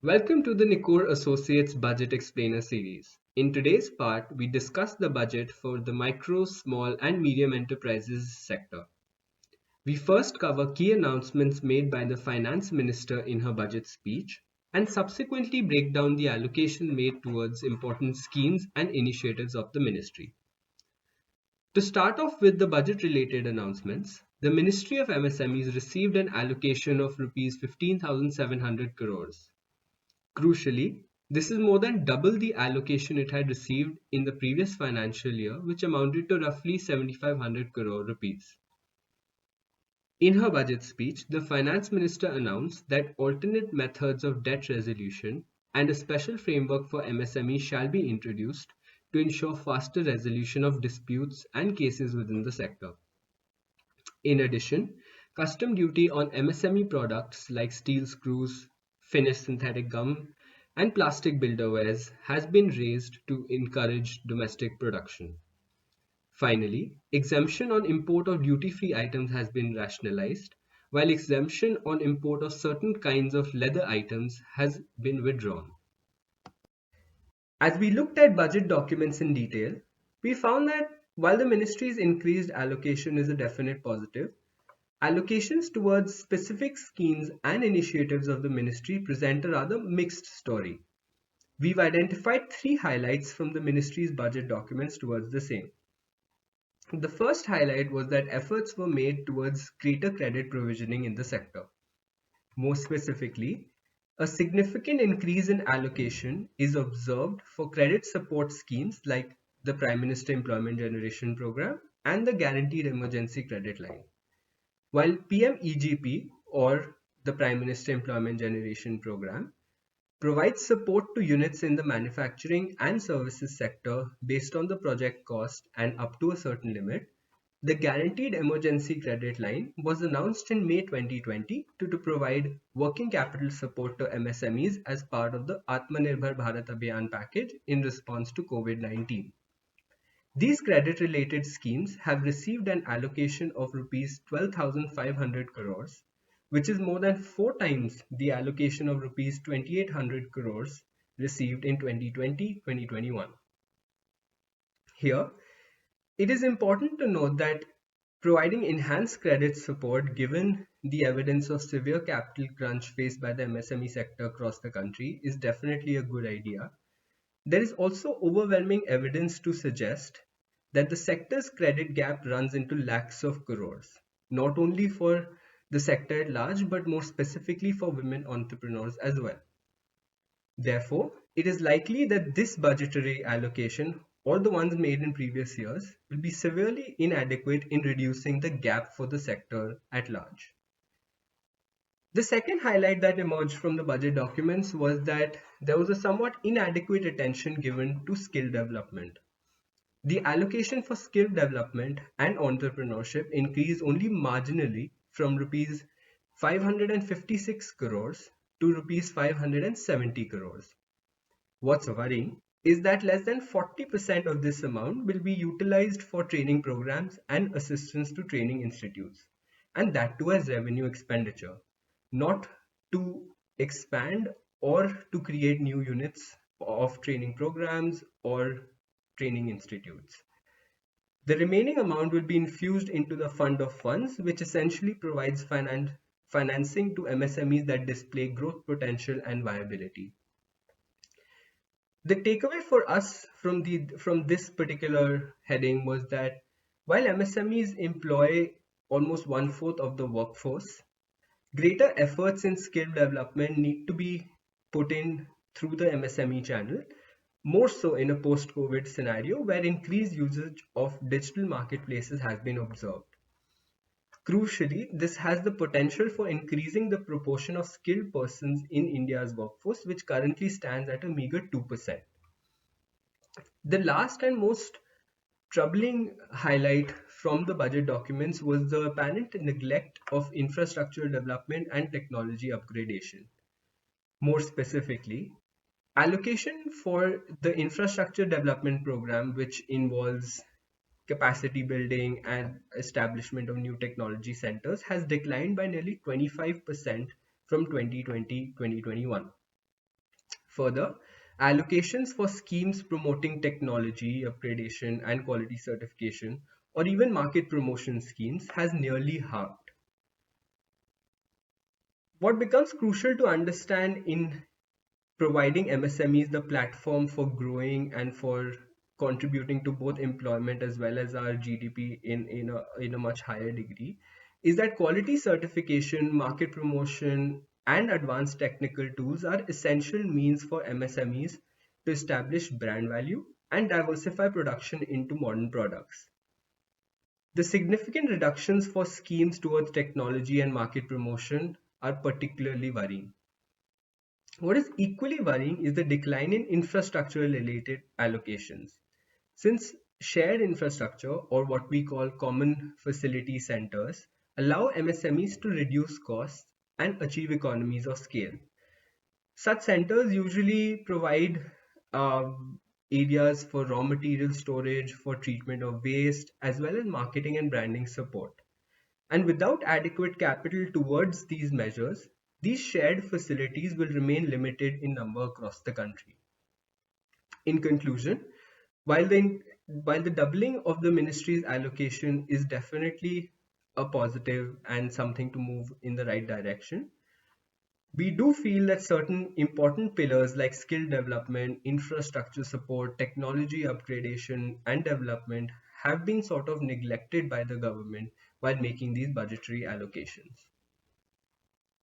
Welcome to the Nikore Associates Budget Explainer series. In today's part, we discuss the budget for the micro, small, and medium enterprises sector. We first cover key announcements made by the Finance Minister in her budget speech and subsequently break down the allocation made towards important schemes and initiatives of the ministry. To start off with the budget related announcements, the Ministry of MSMEs received an allocation of Rs 15,700 crores. Crucially, this is more than double the allocation it had received in the previous financial year, which amounted to roughly 7,500 crore rupees. In her budget speech, the finance minister announced that alternate methods of debt resolution and a special framework for MSME shall be introduced to ensure faster resolution of disputes and cases within the sector. In addition, custom duty on MSME products like steel screws, finished synthetic gum, and plastic builderwares has been raised to encourage domestic production. Finally, exemption on import of duty-free items has been rationalized, while exemption on import of certain kinds of leather items has been withdrawn. As we looked at budget documents in detail, we found that while the ministry's increased allocation is a definite positive, allocations towards specific schemes and initiatives of the ministry present a rather mixed story. We've identified three highlights from the ministry's budget documents towards the same. The first highlight was that efforts were made towards greater credit provisioning in the sector. More specifically, a significant increase in allocation is observed for credit support schemes like the Prime Minister Employment Generation Program and the Guaranteed Emergency Credit Line. While PMEGP, or the Prime Minister Employment Generation Program, provides support to units in the manufacturing and services sector based on the project cost and up to a certain limit, the Guaranteed Emergency Credit Line was announced in May 2020 to provide working capital support to MSMEs as part of the Atmanirbhar Bharat Abhiyan package in response to COVID-19. These credit-related schemes have received an allocation of Rs 12,500 crores, which is more than 4 times the allocation of Rs 2,800 crores received in 2020-2021. Here, it is important to note that providing enhanced credit support given the evidence of severe capital crunch faced by the MSME sector across the country is definitely a good idea. There is also overwhelming evidence to suggest that the sector's credit gap runs into lakhs of crores, not only for the sector at large, but more specifically for women entrepreneurs as well. Therefore, it is likely that this budgetary allocation, or the ones made in previous years, will be severely inadequate in reducing the gap for the sector at large. The second highlight that emerged from the budget documents was that there was a somewhat inadequate attention given to skill development. The allocation for skill development and entrepreneurship increased only marginally from Rs 556 crores to Rs 570 crores. What's worrying is that less than 40% of this amount will be utilized for training programs and assistance to training institutes, and that too as revenue expenditure, not to expand or to create new units of training programs or training institutes. The remaining amount will be infused into the fund of funds, which essentially provides financing to MSMEs that display growth potential and viability. The takeaway for us from this particular heading was that while MSMEs employ almost one-fourth of the workforce, greater efforts in skill development need to be put in through the MSME channel, more so in a post-COVID scenario where increased usage of digital marketplaces has been observed. Crucially, this has the potential for increasing the proportion of skilled persons in India's workforce, which currently stands at a meager 2%. The last and most troubling highlight from the budget documents was the apparent neglect of infrastructure development and technology upgradation. More specifically, allocation for the infrastructure development program, which involves capacity building and establishment of new technology centers, has declined by nearly 25% from 2020-2021. Further, allocations for schemes promoting technology upgradation and quality certification, or even market promotion schemes, has nearly halved. What becomes crucial to understand in providing MSMEs the platform for growing and for contributing to both employment as well as our GDP in a much higher degree is that quality certification, market promotion, and advanced technical tools are essential means for MSMEs to establish brand value and diversify production into modern products. The significant reductions for schemes towards technology and market promotion are particularly worrying. What is equally worrying is the decline in infrastructure-related allocations. Since shared infrastructure, or what we call common facility centers, allow MSMEs to reduce costs and achieve economies of scale. Such centers usually provide areas for raw material storage, for treatment of waste, as well as marketing and branding support. And without adequate capital towards these measures, these shared facilities will remain limited in number across the country. In conclusion, while the doubling of the ministry's allocation is definitely a positive and something to move in the right direction, we do feel that certain important pillars like skill development, infrastructure support, technology upgradation, and development have been sort of neglected by the government while making these budgetary allocations.